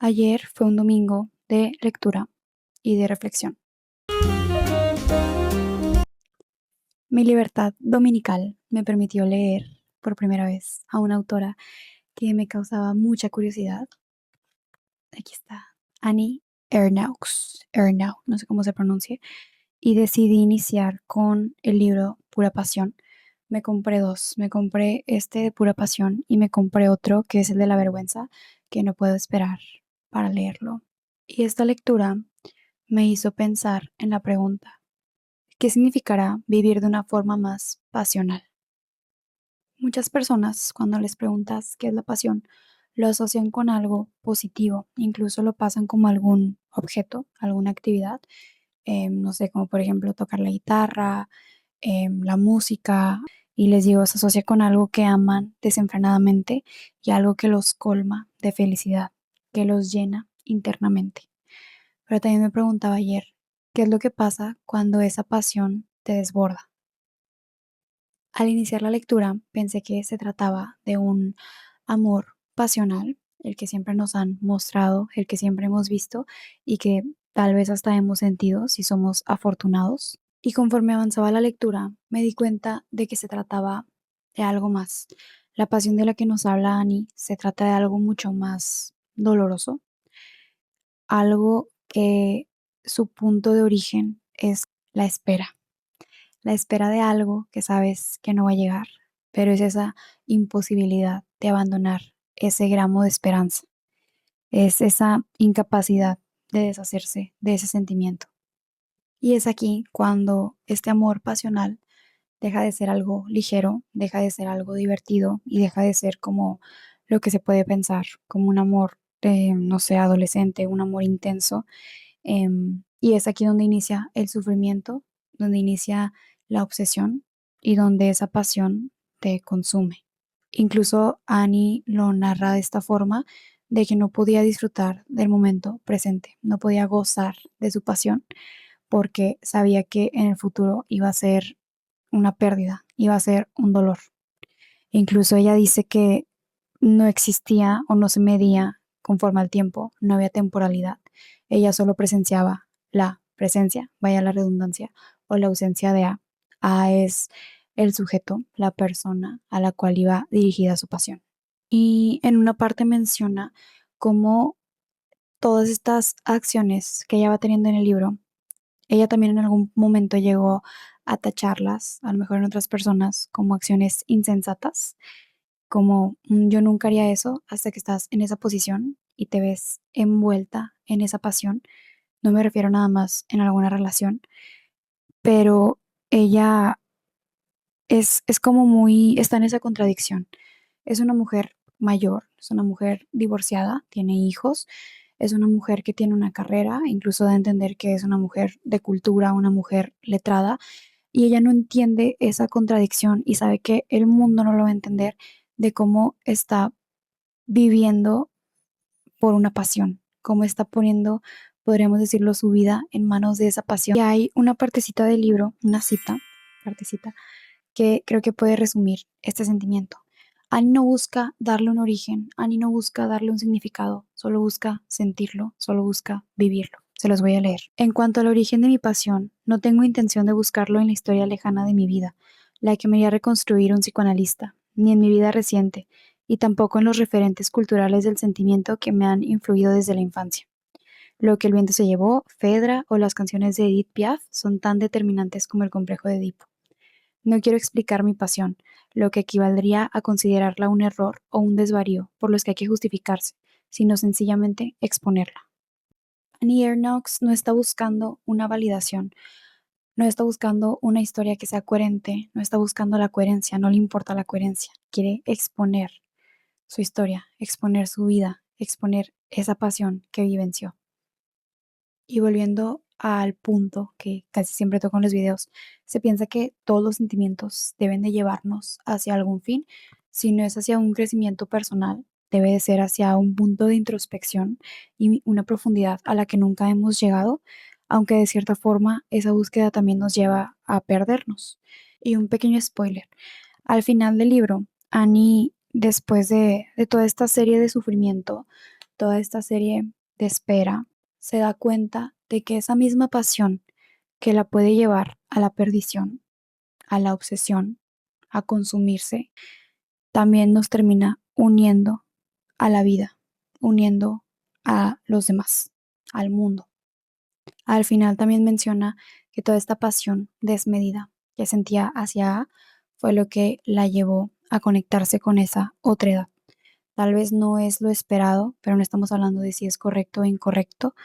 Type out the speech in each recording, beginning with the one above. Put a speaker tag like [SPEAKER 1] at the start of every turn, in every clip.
[SPEAKER 1] Ayer fue un domingo de lectura y de reflexión. Mi libertad dominical me permitió leer por primera vez a una autora que me causaba mucha curiosidad. Aquí está, Annie Ernaux, no sé cómo se pronuncie, y decidí iniciar con el libro Pura Pasión. Me compré dos, me compré este de Pura Pasión y me compré otro que es el de la vergüenza, que no puedo esperar para leerlo. Y esta lectura me hizo pensar en la pregunta: ¿qué significará vivir de una forma más pasional? Muchas personas, cuando les preguntas qué es la pasión, lo asocian con algo positivo, incluso lo pasan como algún objeto, alguna actividad, no sé, como por ejemplo tocar la guitarra, la música, y les digo, se asocia con algo que aman desenfrenadamente y algo que los colma de felicidad, que los llena internamente. Pero también me preguntaba ayer, ¿qué es lo que pasa cuando esa pasión te desborda? Al iniciar la lectura pensé que se trataba de un amor pasional, el que siempre nos han mostrado, el que siempre hemos visto y que tal vez hasta hemos sentido si somos afortunados. Y conforme avanzaba la lectura, me di cuenta de que se trataba de algo más. La pasión de la que nos habla Annie se trata de algo mucho más doloroso, algo que su punto de origen es la espera. La espera de algo que sabes que no va a llegar, pero es esa imposibilidad de abandonar ese gramo de esperanza, es esa incapacidad de deshacerse de ese sentimiento. Y es aquí cuando este amor pasional deja de ser algo ligero, deja de ser algo divertido y deja de ser como lo que se puede pensar, como un amor, no sé, adolescente, un amor intenso. Y es aquí donde inicia el sufrimiento, donde inicia la obsesión y donde esa pasión te consume. Incluso Annie lo narra de esta forma, de que no podía disfrutar del momento presente, no podía gozar de su pasión porque sabía que en el futuro iba a ser una pérdida, iba a ser un dolor. Incluso ella dice que no existía o no se medía conforme al tiempo, no había temporalidad. Ella solo presenciaba la presencia, vaya la redundancia, o la ausencia de A. A es el sujeto, la persona a la cual iba dirigida su pasión. Y en una parte menciona cómo todas estas acciones que ella va teniendo en el libro, ella también en algún momento llegó a tacharlas, a lo mejor en otras personas, como acciones insensatas, como yo nunca haría eso, hasta que estás en esa posición y te ves envuelta en esa pasión. No me refiero nada más en alguna relación, pero ella es como muy, está en esa contradicción. Es una mujer mayor, es una mujer divorciada, tiene hijos, es una mujer que tiene una carrera, incluso da a entender que es una mujer de cultura, una mujer letrada, y ella no entiende esa contradicción y sabe que el mundo no lo va a entender, de cómo está viviendo por una pasión, cómo está poniendo, podríamos decirlo, su vida en manos de esa pasión. Y hay una partecita del libro, una cita, partecita, que creo que puede resumir este sentimiento. Annie no busca darle un origen, Annie no busca darle un significado, solo busca sentirlo, solo busca vivirlo. Se los voy a leer. En cuanto al origen de mi pasión, no tengo intención de buscarlo en la historia lejana de mi vida, la que me haría reconstruir un psicoanalista, ni en mi vida reciente, y tampoco en los referentes culturales del sentimiento que me han influido desde la infancia. Lo que el viento se llevó, Fedra o las canciones de Edith Piaf son tan determinantes como el complejo de Edipo. No quiero explicar mi pasión, lo que equivaldría a considerarla un error o un desvarío por los que hay que justificarse, sino sencillamente exponerla. Annie Ernaux no está buscando una validación, no está buscando una historia que sea coherente, no está buscando la coherencia, no le importa la coherencia, quiere exponer su historia, exponer su vida, exponer esa pasión que vivenció. Y volviendo al punto que casi siempre toco en los videos, se piensa que todos los sentimientos deben de llevarnos hacia algún fin. Si no es hacia un crecimiento personal, debe de ser hacia un punto de introspección y una profundidad a la que nunca hemos llegado, aunque de cierta forma esa búsqueda también nos lleva a perdernos. Y un pequeño spoiler: al final del libro, Annie, después de toda esta serie de sufrimiento, toda esta serie de espera, se da cuenta de que esa misma pasión que la puede llevar a la perdición, a la obsesión, a consumirse, también nos termina uniendo a la vida, uniendo a los demás, al mundo. Al final también menciona que toda esta pasión desmedida que sentía hacia A fue lo que la llevó a conectarse con esa otra edad. Tal vez no es lo esperado, pero no estamos hablando de si es correcto o incorrecto,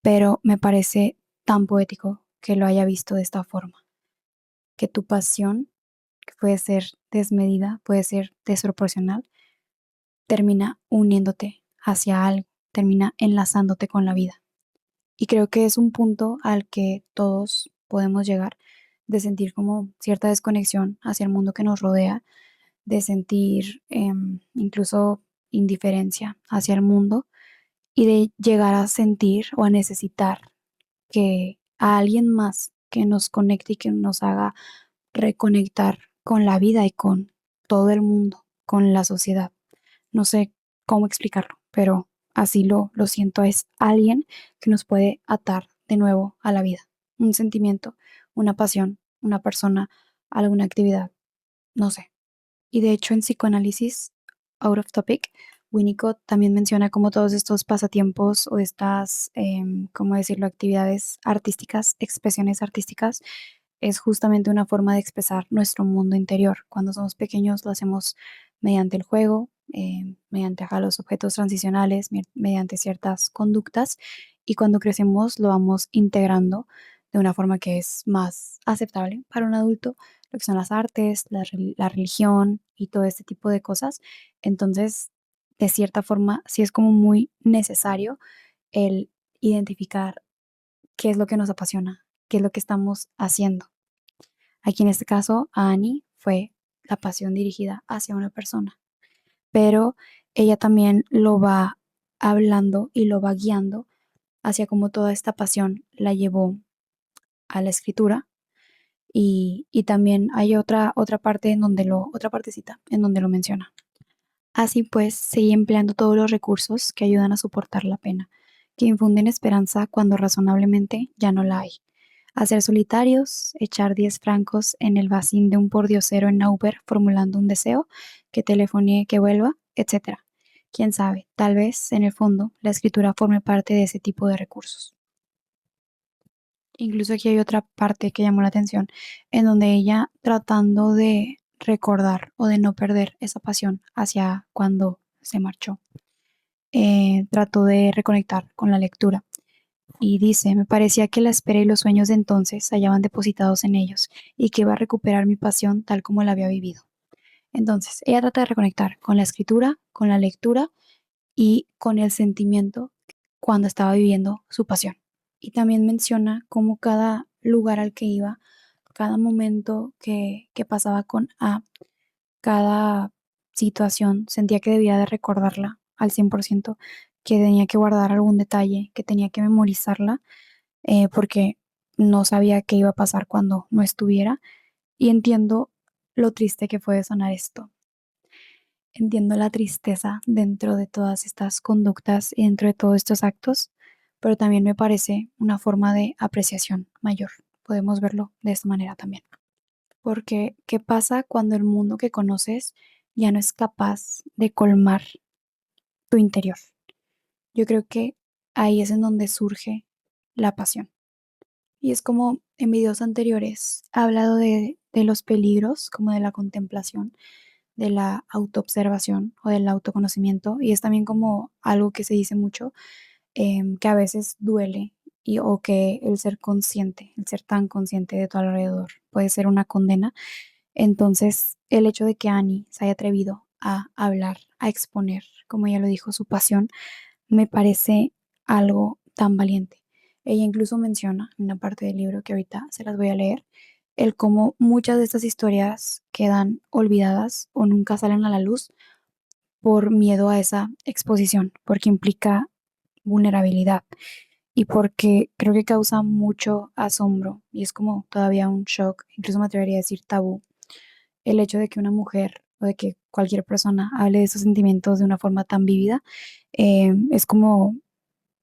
[SPEAKER 1] pero me parece tan poético que lo haya visto de esta forma, que tu pasión, que puede ser desmedida, puede ser desproporcional, termina uniéndote hacia algo, termina enlazándote con la vida. Y creo que es un punto al que todos podemos llegar, de sentir como cierta desconexión hacia el mundo que nos rodea, de sentir incluso indiferencia hacia el mundo y de llegar a sentir o a necesitar que a alguien más que nos conecte y que nos haga reconectar con la vida y con todo el mundo, con la sociedad. No sé cómo explicarlo, pero así lo siento. Es alguien que nos puede atar de nuevo a la vida. Un sentimiento, una pasión, una persona, alguna actividad, no sé. Y de hecho en psicoanálisis, out of topic, Winnicott también menciona cómo todos estos pasatiempos o estas, ¿cómo decirlo?, actividades artísticas, expresiones artísticas, es justamente una forma de expresar nuestro mundo interior. Cuando somos pequeños lo hacemos mediante el juego, mediante ajá, los objetos transicionales, mediante ciertas conductas, y cuando crecemos lo vamos integrando de una forma que es más aceptable para un adulto, lo que son las artes, la religión y todo este tipo de cosas. Entonces, de cierta forma, sí es como muy necesario el identificar qué es lo que nos apasiona, qué es lo que estamos haciendo. Aquí en este caso, a Annie fue la pasión dirigida hacia una persona, pero ella también lo va hablando y lo va guiando hacia cómo toda esta pasión la llevó a la escritura y también hay otra parte en donde otra partecita en donde lo menciona. Así pues, seguí empleando todos los recursos que ayudan a soportar la pena, que infunden esperanza cuando razonablemente ya no la hay. Hacer solitarios, echar 10 francos en el vacín de un pordiosero en Uber formulando un deseo, que telefonee que vuelva, etcétera. Quién sabe, tal vez, en el fondo, la escritura forme parte de ese tipo de recursos. Incluso aquí hay otra parte que llamó la atención, en donde ella tratando de recordar o de no perder esa pasión hacia cuando se marchó, trató de reconectar con la lectura y dice, me parecía que la espera y los sueños de entonces se hallaban depositados en ellos y que iba a recuperar mi pasión tal como la había vivido. Entonces, ella trata de reconectar con la escritura, con la lectura y con el sentimiento cuando estaba viviendo su pasión. Y también menciona cómo cada lugar al que iba, cada momento que pasaba con A, cada situación, sentía que debía de recordarla al 100%, que tenía que guardar algún detalle, que tenía que memorizarla, porque no sabía qué iba a pasar cuando no estuviera. Y entiendo lo triste que fue sonar esto. Entiendo la tristeza dentro de todas estas conductas y dentro de todos estos actos, pero también me parece una forma de apreciación mayor. Podemos verlo de esta manera también. Porque, ¿qué pasa cuando el mundo que conoces ya no es capaz de colmar tu interior? Yo creo que ahí es en donde surge la pasión. Y es como en videos anteriores he hablado de los peligros, como de la contemplación, de la autoobservación o del autoconocimiento, y es también como algo que se dice mucho, que a veces duele y, o que el ser consciente, el ser tan consciente de tu alrededor puede ser una condena. Entonces, el hecho de que Annie se haya atrevido a hablar, a exponer, como ella lo dijo, su pasión, me parece algo tan valiente. Ella incluso menciona en una parte del libro que ahorita se las voy a leer, el cómo muchas de estas historias quedan olvidadas o nunca salen a la luz por miedo a esa exposición, porque implica vulnerabilidad y porque creo que causa mucho asombro y es como todavía un shock, incluso me atrevería a decir tabú, el hecho de que una mujer o de que cualquier persona hable de esos sentimientos de una forma tan vívida. Es como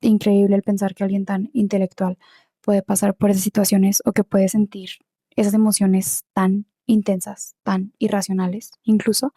[SPEAKER 1] increíble el pensar que alguien tan intelectual puede pasar por esas situaciones o que puede sentir esas emociones tan intensas, tan irracionales incluso.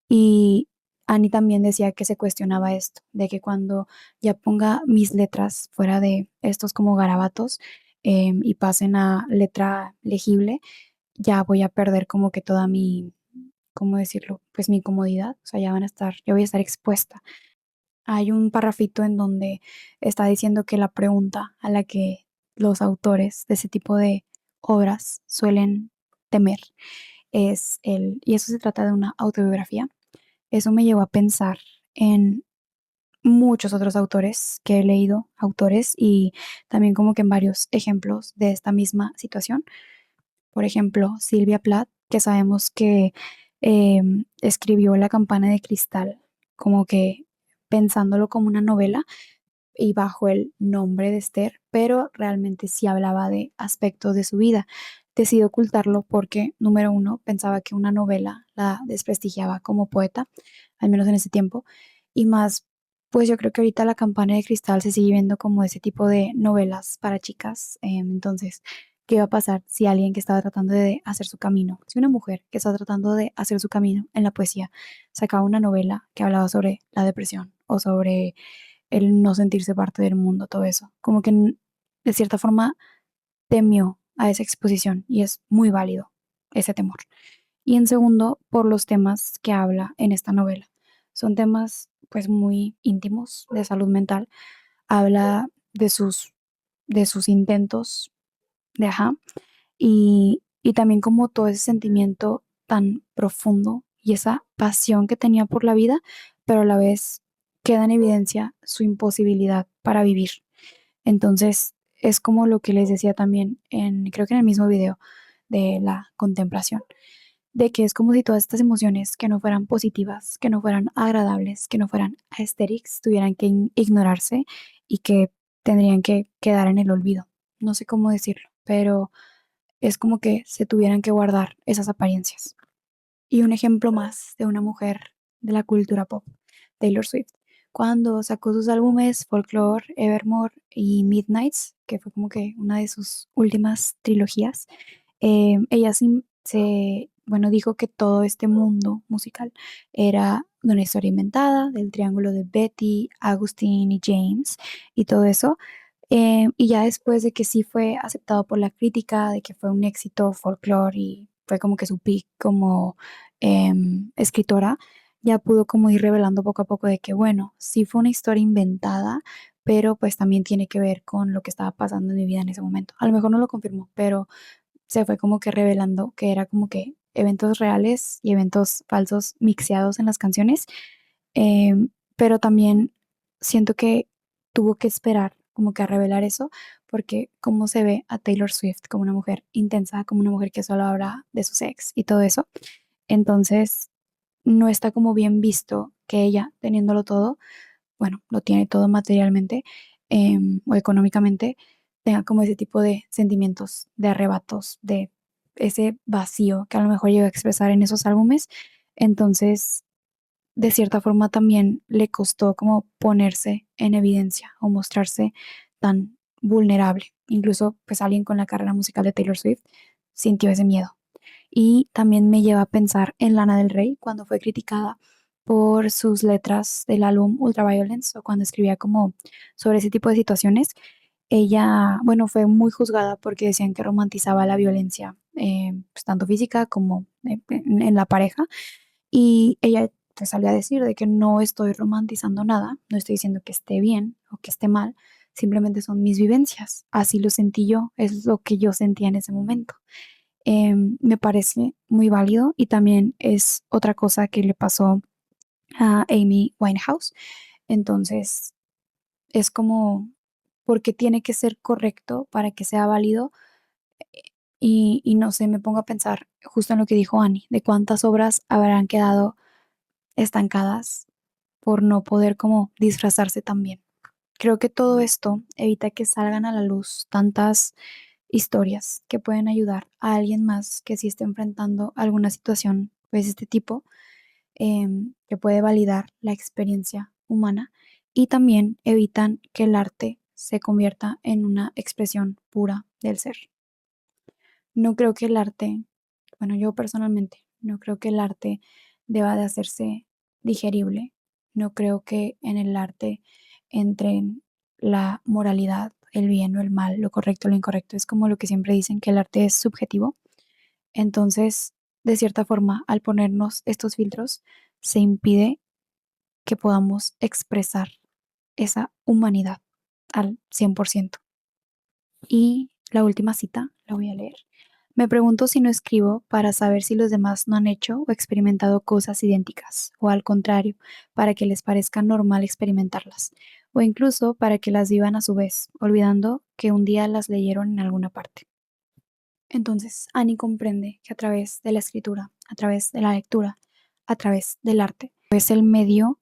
[SPEAKER 1] Y Annie también decía que se cuestionaba esto, de que cuando ya ponga mis letras fuera de estos como garabatos y pasen a letra legible, ya voy a perder como que toda mi, ¿cómo decirlo? Pues mi comodidad, o sea, ya van a estar, ya voy a estar expuesta. Hay un parrafito en donde está diciendo que la pregunta a la que los autores de ese tipo de obras suelen temer es y eso se trata de una autobiografía. Eso me llevó a pensar en muchos otros autores que he leído, autores, y también como que en varios ejemplos de esta misma situación. Por ejemplo, Silvia Plath, que sabemos que escribió La campana de cristal, como que pensándolo como una novela y bajo el nombre de Esther, pero realmente sí hablaba de aspectos de su vida. Decidió ocultarlo porque, número uno, pensaba que una novela la desprestigiaba como poeta, al menos en ese tiempo, y más, pues yo creo que ahorita La campana de cristal se sigue viendo como ese tipo de novelas para chicas. Entonces, ¿qué iba a pasar si alguien que estaba tratando de hacer su camino, si una mujer que estaba tratando de hacer su camino en la poesía sacaba una novela que hablaba sobre la depresión o sobre el no sentirse parte del mundo, todo eso? Como que de cierta forma temió a esa exposición y es muy válido ese temor. Y en segundo, por los temas que habla en esta novela. Son temas pues muy íntimos de salud mental. Habla de sus intentos de ajá, y también como todo ese sentimiento tan profundo y esa pasión que tenía por la vida, pero a la vez queda en evidencia su imposibilidad para vivir. Entonces, es como lo que les decía también creo que en el mismo video de la contemplación, de que es como si todas estas emociones que no fueran positivas, que no fueran agradables, que no fueran aesthetics, tuvieran que ignorarse y que tendrían que quedar en el olvido. No sé cómo decirlo, pero es como que se tuvieran que guardar esas apariencias. Y un ejemplo más de una mujer de la cultura pop, Taylor Swift. Cuando sacó sus álbumes Folklore, Evermore y Midnights, que fue como que una de sus últimas trilogías, ella bueno, dijo que todo este mundo musical era de una historia inventada, del triángulo de Betty, Augustine y James y todo eso. Y ya después de que sí fue aceptado por la crítica, de que fue un éxito Folklore y fue como que su peak como escritora, ya pudo como ir revelando poco a poco de que, bueno, sí fue una historia inventada, pero pues también tiene que ver con lo que estaba pasando en mi vida en ese momento. A lo mejor no lo confirmó, pero se fue como que revelando que era como que eventos reales y eventos falsos mixeados en las canciones. Pero también siento que tuvo que esperar como que a revelar eso, porque como se ve a Taylor Swift como una mujer intensa, como una mujer que solo habla de su ex y todo eso, entonces no está como bien visto que ella, teniéndolo todo, bueno, lo tiene todo materialmente o económicamente, tenga como ese tipo de sentimientos, de arrebatos, de ese vacío que a lo mejor llega a expresar en esos álbumes. Entonces, de cierta forma también le costó como ponerse en evidencia o mostrarse tan vulnerable. Incluso, pues alguien con la carrera musical de Taylor Swift sintió ese miedo. Y también me lleva a pensar en Lana del Rey cuando fue criticada por sus letras del álbum Ultraviolence o cuando escribía como sobre ese tipo de situaciones. Ella, bueno, fue muy juzgada porque decían que romantizaba la violencia, pues, tanto física como en la pareja. Y ella pues salió a decir de que no estoy romantizando nada, no estoy diciendo que esté bien o que esté mal, simplemente son mis vivencias. Así lo sentí yo, es lo que yo sentía en ese momento. Me parece muy válido y también es otra cosa que le pasó a Amy Winehouse. Entonces, es como, porque tiene que ser correcto para que sea válido. Y no sé, me pongo a pensar justo en lo que dijo Annie, de cuántas obras habrán quedado estancadas por no poder como disfrazarse tan bien. Creo que todo esto evita que salgan a la luz tantas historias que pueden ayudar a alguien más que sí esté enfrentando alguna situación pues de este tipo. que puede validar la experiencia humana y también evitan que el arte se convierta en una expresión pura del ser. No creo que el arte, bueno, yo personalmente, no creo que el arte deba de hacerse digerible. No creo que en el arte entren la moralidad, el bien o el mal, lo correcto o lo incorrecto. Es como lo que siempre dicen, que el arte es subjetivo. Entonces, de cierta forma, al ponernos estos filtros, se impide que podamos expresar esa humanidad al 100%. Y la última cita, la voy a leer. Me pregunto si no escribo para saber si los demás no han hecho o experimentado cosas idénticas, o al contrario, para que les parezca normal experimentarlas, o incluso para que las vivan a su vez, olvidando que un día las leyeron en alguna parte. Entonces, Annie comprende que a través de la escritura, a través de la lectura, a través del arte, es el medio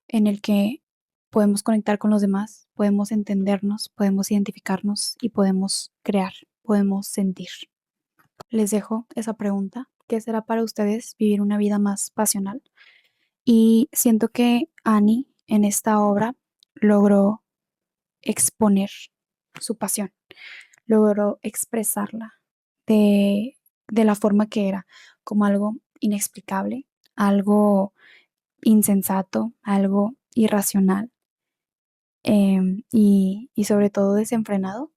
[SPEAKER 1] en el que podemos conectar con los demás, podemos entendernos, podemos identificarnos y podemos crear, podemos sentir. Les dejo esa pregunta. ¿Qué será para ustedes vivir una vida más pasional? Y siento que Annie en esta obra logró exponer su pasión, logró expresarla de la forma que era, como algo inexplicable, algo insensato, algo irracional, y sobre todo desenfrenado,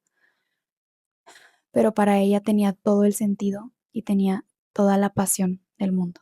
[SPEAKER 1] pero para ella tenía todo el sentido y tenía toda la pasión del mundo.